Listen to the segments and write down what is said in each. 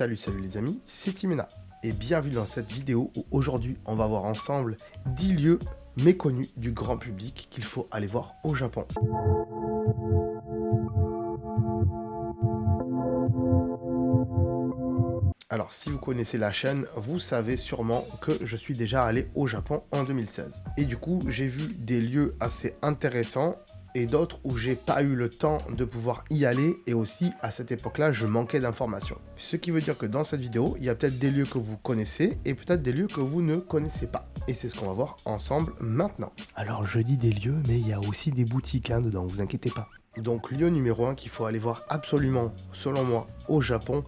Salut les amis, c'est Timena et bienvenue dans cette vidéo où aujourd'hui on va voir ensemble 10 lieux méconnus du grand public qu'il faut aller voir au Japon. Alors si vous connaissez la chaîne, vous savez sûrement que je suis déjà allé au Japon en 2016. Et du coup j'ai vu des lieux assez intéressants et d'autres où j'ai pas eu le temps de pouvoir y aller et aussi à cette époque-là je manquais d'informations. Ce qui veut dire que dans cette vidéo, il y a peut-être des lieux que vous connaissez et peut-être des lieux que vous ne connaissez pas. Et c'est ce qu'on va voir ensemble maintenant. Alors je dis des lieux, mais il y a aussi des boutiques dedans, vous inquiétez pas. Donc lieu numéro 1 qu'il faut aller voir absolument, selon moi, au Japon,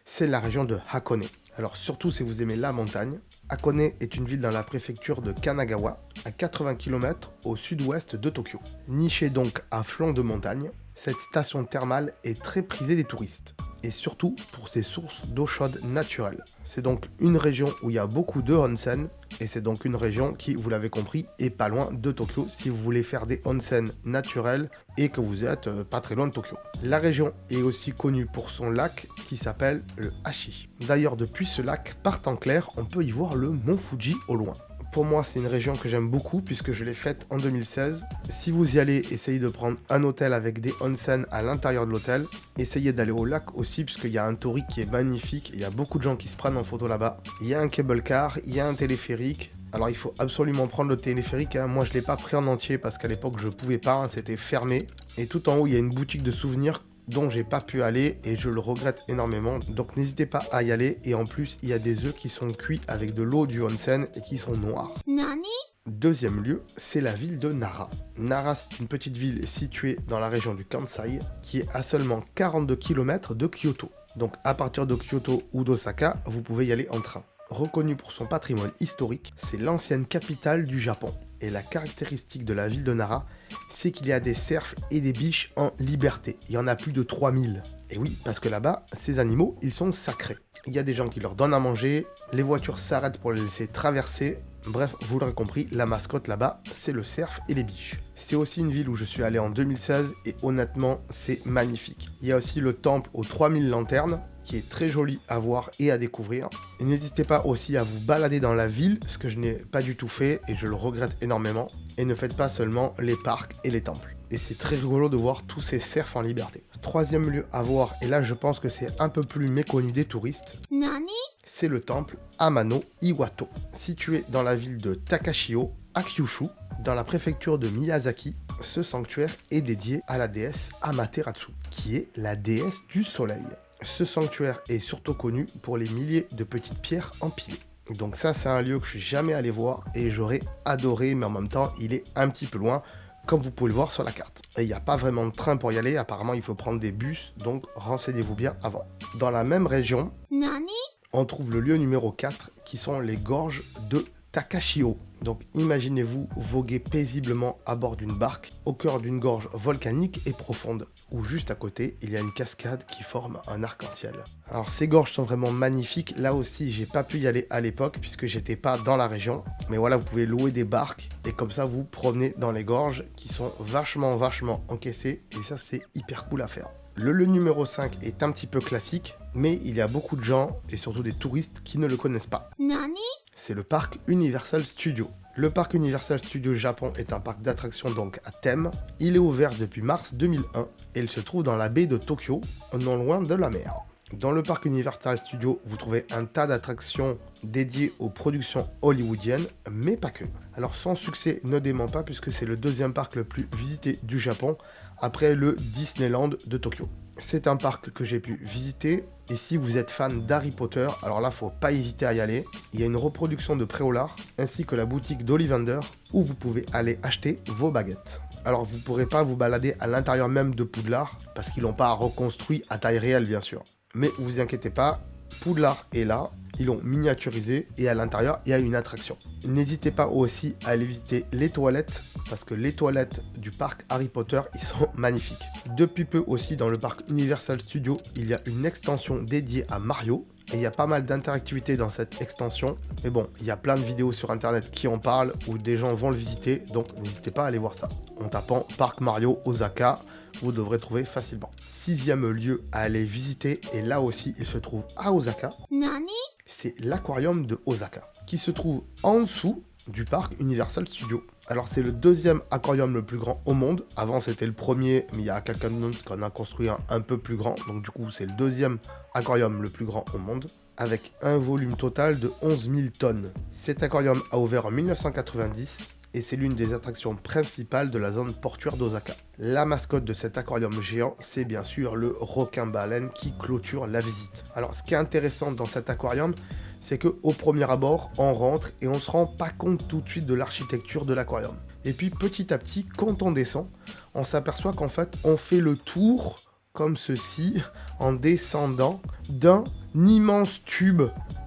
c'est la région de Hakone. Alors surtout si vous aimez la montagne, Hakone est une ville dans la préfecture de Kanagawa, à 80 km au sud-ouest de Tokyo. Nichée donc à flanc de montagne, cette station thermale est très prisée des touristes, et surtout pour ses sources d'eau chaude naturelle. C'est donc une région où il y a beaucoup de onsen, et c'est donc une région qui, vous l'avez compris, est pas loin de Tokyo si vous voulez faire des onsen naturels et que vous êtes pas très loin de Tokyo. La région est aussi connue pour son lac qui s'appelle le Hashi. D'ailleurs, depuis ce lac, par temps clair, on peut y voir le mont Fuji au loin. Pour moi, c'est une région que j'aime beaucoup puisque je l'ai faite en 2016. Si vous y allez, essayez de prendre un hôtel avec des onsen à l'intérieur de l'hôtel. Essayez d'aller au lac aussi puisqu'il y a un tori qui est magnifique. Il y a beaucoup de gens qui se prennent en photo là-bas. Il y a un cable car, il y a un téléphérique. Alors il faut absolument prendre le téléphérique. Moi, je ne l'ai pas pris en entier parce qu'à l'époque, je ne pouvais pas. C'était fermé. Et tout en haut, il y a une boutique de souvenirs dont j'ai pas pu aller et je le regrette énormément, donc n'hésitez pas à y aller. Et en plus il y a des œufs qui sont cuits avec de l'eau du onsen et qui sont noirs. Deuxième lieu, c'est la ville de Nara. Nara, c'est une petite ville située dans la région du Kansai qui est à seulement 42 km de Kyoto. Donc à partir de Kyoto ou d'Osaka, vous pouvez y aller en train. Reconnue pour son patrimoine historique, c'est l'ancienne capitale du Japon. Et la caractéristique de la ville de Nara, c'est qu'il y a des cerfs et des biches en liberté. Il y en a plus de 3000. Et oui, parce que là-bas, ces animaux, ils sont sacrés. Il y a des gens qui leur donnent à manger, les voitures s'arrêtent pour les laisser traverser. Bref, vous l'aurez compris, la mascotte là-bas, c'est le cerf et les biches. C'est aussi une ville où je suis allé en 2016 et honnêtement, c'est magnifique. Il y a aussi le temple aux 3000 lanternes, qui est très joli à voir et à découvrir. Et n'hésitez pas aussi à vous balader dans la ville, ce que je n'ai pas du tout fait et je le regrette énormément. Et ne faites pas seulement les parcs et les temples. Et c'est très rigolo de voir tous ces cerfs en liberté. Troisième lieu à voir, et là je pense que c'est un peu plus méconnu des touristes, c'est le temple Amano Iwato, situé dans la ville de Takashio, à Kyushu, dans la préfecture de Miyazaki. Ce sanctuaire est dédié à la déesse Amaterasu, qui est la déesse du soleil. Ce sanctuaire est surtout connu pour les milliers de petites pierres empilées. Donc ça, c'est un lieu que je suis jamais allé voir et j'aurais adoré, mais en même temps, il est un petit peu loin, comme vous pouvez le voir sur la carte. Et il n'y a pas vraiment de train pour y aller, apparemment il faut prendre des bus, donc renseignez-vous bien avant. Dans la même région, on trouve le lieu numéro 4, qui sont les gorges de Takashio. Donc imaginez-vous voguer paisiblement à bord d'une barque au cœur d'une gorge volcanique et profonde, où juste à côté il y a une cascade qui forme un arc-en-ciel. Alors ces gorges sont vraiment magnifiques. Là aussi j'ai pas pu y aller à l'époque puisque j'étais pas dans la région, mais voilà, vous pouvez louer des barques et comme ça vous promenez dans les gorges qui sont vachement encaissées et ça c'est hyper cool à faire. Le lieu numéro 5 est un petit peu classique, mais il y a beaucoup de gens et surtout des touristes qui ne le connaissent pas. C'est le parc Universal Studios. Le parc Universal Studios Japon est un parc d'attractions donc à thème. Il est ouvert depuis mars 2001 et il se trouve dans la baie de Tokyo, non loin de la mer. Dans le parc Universal Studios, vous trouvez un tas d'attractions dédiées aux productions hollywoodiennes, mais pas que. Alors son succès ne dément pas puisque c'est le deuxième parc le plus visité du Japon après le Disneyland de Tokyo. C'est un parc que j'ai pu visiter et si vous êtes fan d'Harry Potter, alors là faut pas hésiter à y aller. Il y a une reproduction de Préolard ainsi que la boutique d'Ollivander où vous pouvez aller acheter vos baguettes. Alors vous pourrez pas vous balader à l'intérieur même de Poudlard parce qu'ils l'ont pas reconstruit à taille réelle bien sûr. Mais vous inquiétez pas, Poudlard est là, ils l'ont miniaturisé et à l'intérieur il y a une attraction. N'hésitez pas aussi à aller visiter les toilettes parce que les toilettes du parc Harry Potter ils sont magnifiques. Depuis peu aussi dans le parc Universal Studios il y a une extension dédiée à Mario et il y a pas mal d'interactivité dans cette extension. Mais bon, il y a plein de vidéos sur internet qui en parlent, où des gens vont le visiter, donc n'hésitez pas à aller voir ça. En tapant Parc Mario Osaka, vous devrez trouver facilement. 6e lieu à aller visiter, et là aussi il se trouve à Osaka. Nani? C'est l'aquarium de Osaka, qui se trouve en dessous du parc Universal Studios. Alors c'est le 2e aquarium le plus grand au monde. Avant c'était le premier, mais il y a quelqu'un d'autre qui en a construit un peu plus grand. Donc du coup c'est le 2e aquarium le plus grand au monde, avec un volume total de 11 000 tonnes. Cet aquarium a ouvert en 1990 et c'est l'une des attractions principales de la zone portuaire d'Osaka. La mascotte de cet aquarium géant, c'est bien sûr le requin-baleine qui clôture la visite. Alors ce qui est intéressant dans cet aquarium, c'est qu'au premier abord, on rentre et on se rend pas compte tout de suite de l'architecture de l'aquarium. Et puis petit à petit, quand on descend, on s'aperçoit qu'en fait, on fait le tour, comme ceci, en descendant d'un immense tube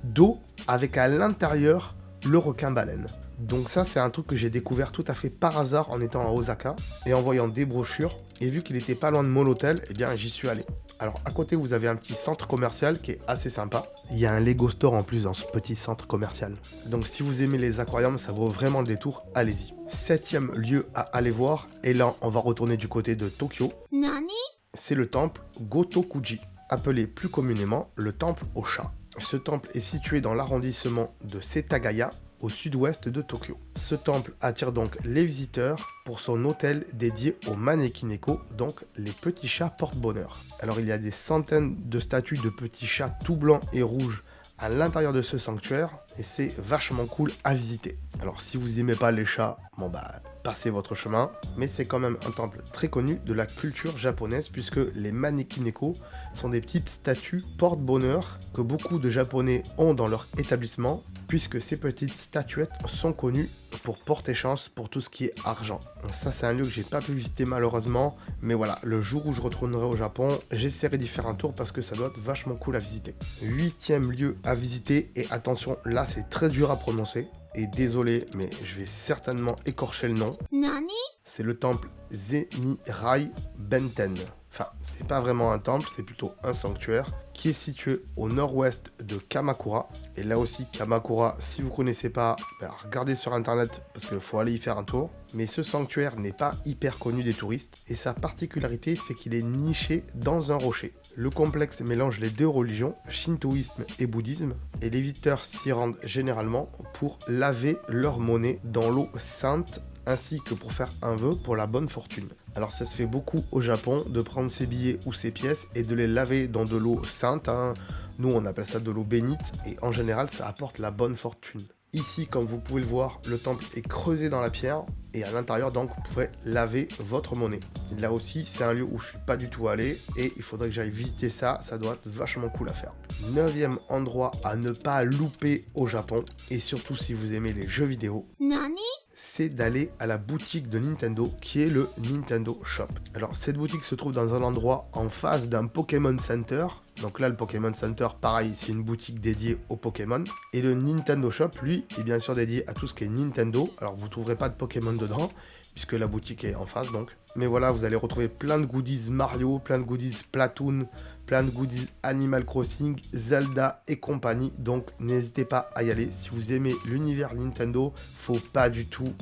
d'eau avec à l'intérieur le requin-baleine. Donc ça, c'est un truc que j'ai découvert tout à fait par hasard en étant à Osaka et en voyant des brochures. Et vu qu'il était pas loin de mon hôtel, eh bien j'y suis allé. Alors à côté, vous avez un petit centre commercial qui est assez sympa. Il y a un Lego Store en plus dans ce petit centre commercial. Donc si vous aimez les aquariums, ça vaut vraiment le détour, allez-y. 7e lieu à aller voir, et là on va retourner du côté de Tokyo. Nani? C'est le temple Gotokuji, appelé plus communément le temple au chat. Ce temple est situé dans l'arrondissement de Setagaya, au sud-ouest de Tokyo. Ce temple attire donc les visiteurs pour son hôtel dédié aux manekineko, donc les petits chats porte-bonheur. Alors il y a des centaines de statues de petits chats tout blancs et rouges à l'intérieur de ce sanctuaire, et c'est vachement cool à visiter. Alors si vous aimez pas les chats, bon bah passez votre chemin, mais c'est quand même un temple très connu de la culture japonaise, puisque les manekineko sont des petites statues porte-bonheur que beaucoup de japonais ont dans leur établissement, puisque ces petites statuettes sont connues pour porter chance pour tout ce qui est argent. Ça c'est un lieu que j'ai pas pu visiter malheureusement, mais voilà, le jour où je retournerai au Japon, j'essaierai d'y faire un tour parce que ça doit être vachement cool à visiter. 8e lieu à visiter, et attention, là c'est très dur à prononcer, et désolé, mais je vais certainement écorcher le nom. Nani? C'est le temple Zenirai Benten. Enfin, c'est pas vraiment un temple, c'est plutôt un sanctuaire qui est situé au nord-ouest de Kamakura. Et là aussi, Kamakura, si vous connaissez pas, regardez sur internet parce qu'il faut aller y faire un tour. Mais ce sanctuaire n'est pas hyper connu des touristes, et sa particularité, c'est qu'il est niché dans un rocher. Le complexe mélange les deux religions, shintoïsme et bouddhisme, et les visiteurs s'y rendent généralement pour laver leur monnaie dans l'eau sainte, ainsi que pour faire un vœu pour la bonne fortune. Alors ça se fait beaucoup au Japon de prendre ses billets ou ses pièces et de les laver dans de l'eau sainte, hein. Nous on appelle ça de l'eau bénite, et en général ça apporte la bonne fortune. Ici, comme vous pouvez le voir, le temple est creusé dans la pierre, et à l'intérieur donc vous pouvez laver votre monnaie. Là aussi c'est un lieu où je suis pas du tout allé, et il faudrait que j'aille visiter ça, ça doit être vachement cool à faire. 9e endroit à ne pas louper au Japon, et surtout si vous aimez les jeux vidéo, Nani? c'est d'aller à la boutique de Nintendo qui est le Nintendo Shop. Alors cette boutique se trouve dans un endroit en face d'un Pokémon Center. Donc là le Pokémon Center, pareil, c'est une boutique dédiée aux Pokémon. Et le Nintendo Shop, lui, est bien sûr dédié à tout ce qui est Nintendo. Alors vous ne trouverez pas de Pokémon dedans, puisque la boutique est en face donc. Mais voilà, vous allez retrouver plein de goodies Mario, plein de goodies Splatoon, plein de goodies Animal Crossing, Zelda et compagnie. Donc n'hésitez pas à y aller. Si vous aimez l'univers Nintendo, faut pas du tout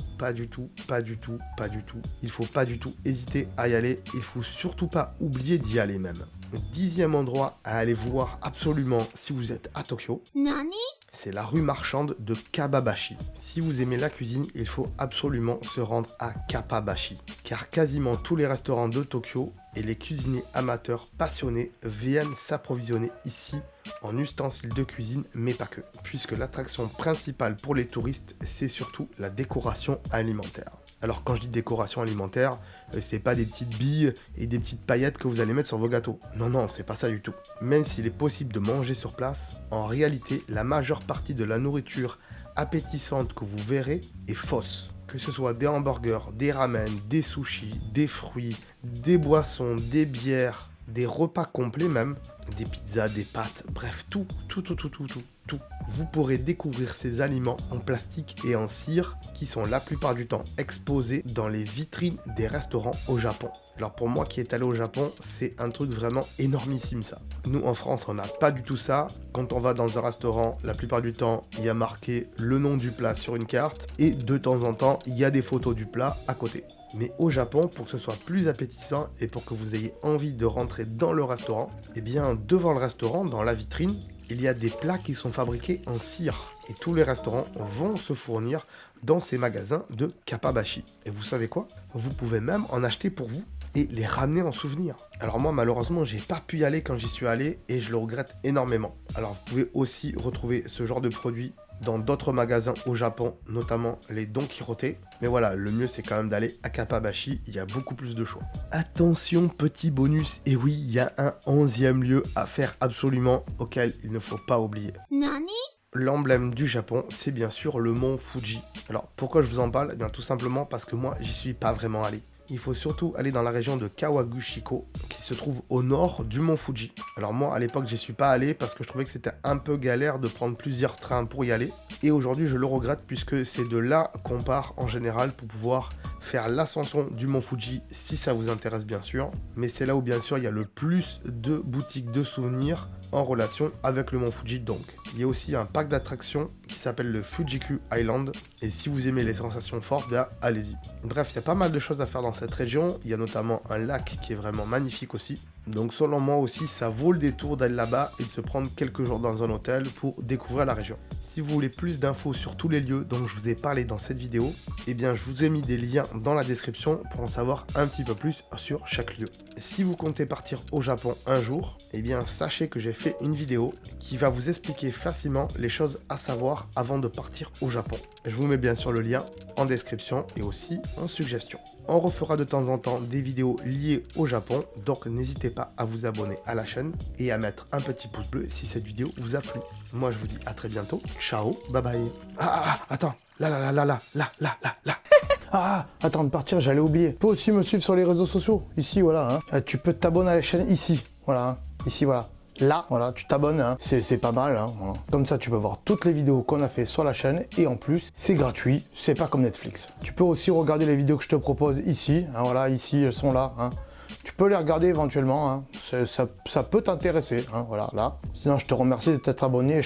il faut pas du tout hésiter à y aller. Il faut surtout pas oublier d'y aller même. 10e endroit à aller voir absolument si vous êtes à Tokyo, Nani? c'est la rue marchande de Kababashi. Si vous aimez la cuisine, il faut absolument se rendre à Kappabashi, car quasiment tous les restaurants de Tokyo et les cuisiniers amateurs passionnés viennent s'approvisionner ici en ustensiles de cuisine, mais pas que, puisque l'attraction principale pour les touristes, c'est surtout la décoration alimentaire. Alors quand je dis décoration alimentaire, c'est pas des petites billes et des petites paillettes que vous allez mettre sur vos gâteaux. Non, non, c'est pas ça du tout. Même s'il est possible de manger sur place, en réalité, la majeure partie de la nourriture appétissante que vous verrez est fausse. Que ce soit des hamburgers, des ramen, des sushis, des fruits, des boissons, des bières, des repas complets même, des pizzas, des pâtes, bref, tout tout. Vous pourrez découvrir ces aliments en plastique et en cire qui sont la plupart du temps exposés dans les vitrines des restaurants au Japon. Alors pour moi qui est allé au Japon, c'est un truc vraiment énormissime ça. Nous en France, on n'a pas du tout ça. Quand on va dans un restaurant, la plupart du temps, il y a marqué le nom du plat sur une carte et de temps en temps, il y a des photos du plat à côté. Mais au Japon, pour que ce soit plus appétissant et pour que vous ayez envie de rentrer dans le restaurant, eh bien devant le restaurant, dans la vitrine, il y a des plats qui sont fabriqués en cire. Et tous les restaurants vont se fournir dans ces magasins de Kappabashi. Et vous savez quoi? Vous pouvez même en acheter pour vous et les ramener en souvenir. Alors moi malheureusement j'ai pas pu y aller quand j'y suis allé et je le regrette énormément. Alors vous pouvez aussi retrouver ce genre de produit dans d'autres magasins au Japon, notamment les Don Quirote. Mais voilà, le mieux c'est quand même d'aller à Kappabashi, il y a beaucoup plus de choix. Attention, petit bonus, et oui, il y a un 11e lieu à faire absolument auquel il ne faut pas oublier. Nani? L'emblème du Japon, c'est bien sûr le mont Fuji. Alors pourquoi je vous en parle? Eh bien tout simplement parce que moi j'y suis pas vraiment allé. Il faut surtout aller dans la région de Kawaguchiko, qui se trouve au nord du mont Fuji. Alors moi, à l'époque, j'y suis pas allé parce que je trouvais que c'était un peu galère de prendre plusieurs trains pour y aller. Et aujourd'hui, je le regrette puisque c'est de là qu'on part en général pour pouvoir faire l'ascension du mont Fuji, si ça vous intéresse bien sûr. Mais c'est là où bien sûr, il y a le plus de boutiques de souvenirs en relation avec le mont Fuji donc. Il y a aussi un parc d'attractions qui s'appelle le Fujiku Island et si vous aimez les sensations fortes, bien allez-y. Bref, il y a pas mal de choses à faire dans cette région, il y a notamment un lac qui est vraiment magnifique aussi. Donc selon moi aussi, ça vaut le détour d'aller là-bas et de se prendre quelques jours dans un hôtel pour découvrir la région. Si vous voulez plus d'infos sur tous les lieux dont je vous ai parlé dans cette vidéo, eh bien je vous ai mis des liens dans la description pour en savoir un petit peu plus sur chaque lieu. Si vous comptez partir au Japon un jour, eh bien sachez que j'ai fait une vidéo qui va vous expliquer facilement les choses à savoir avant de partir au Japon. Je vous mets bien sûr le lien en description et aussi en suggestion. On refera de temps en temps des vidéos liées au Japon, donc n'hésitez pas à vous abonner à la chaîne et à mettre un petit pouce bleu si cette vidéo vous a plu. Moi je vous dis à très bientôt, ciao, bye bye. Attends, là. Ah, attends de partir, j'allais oublier. Tu peux aussi me suivre sur les réseaux sociaux, ici, voilà. Hein. Tu peux t'abonner à la chaîne ici, voilà. Hein. Ici, voilà. Là, voilà, tu t'abonnes, hein. C'est pas mal. Hein. Voilà. Comme ça, tu peux voir toutes les vidéos qu'on a fait sur la chaîne. Et en plus, c'est gratuit, c'est pas comme Netflix. Tu peux aussi regarder les vidéos que je te propose ici. Hein, voilà, ici, elles sont là. Hein. Tu peux les regarder éventuellement. Hein. Ça peut t'intéresser. Hein, voilà, là. Sinon, je te remercie de t'être abonné.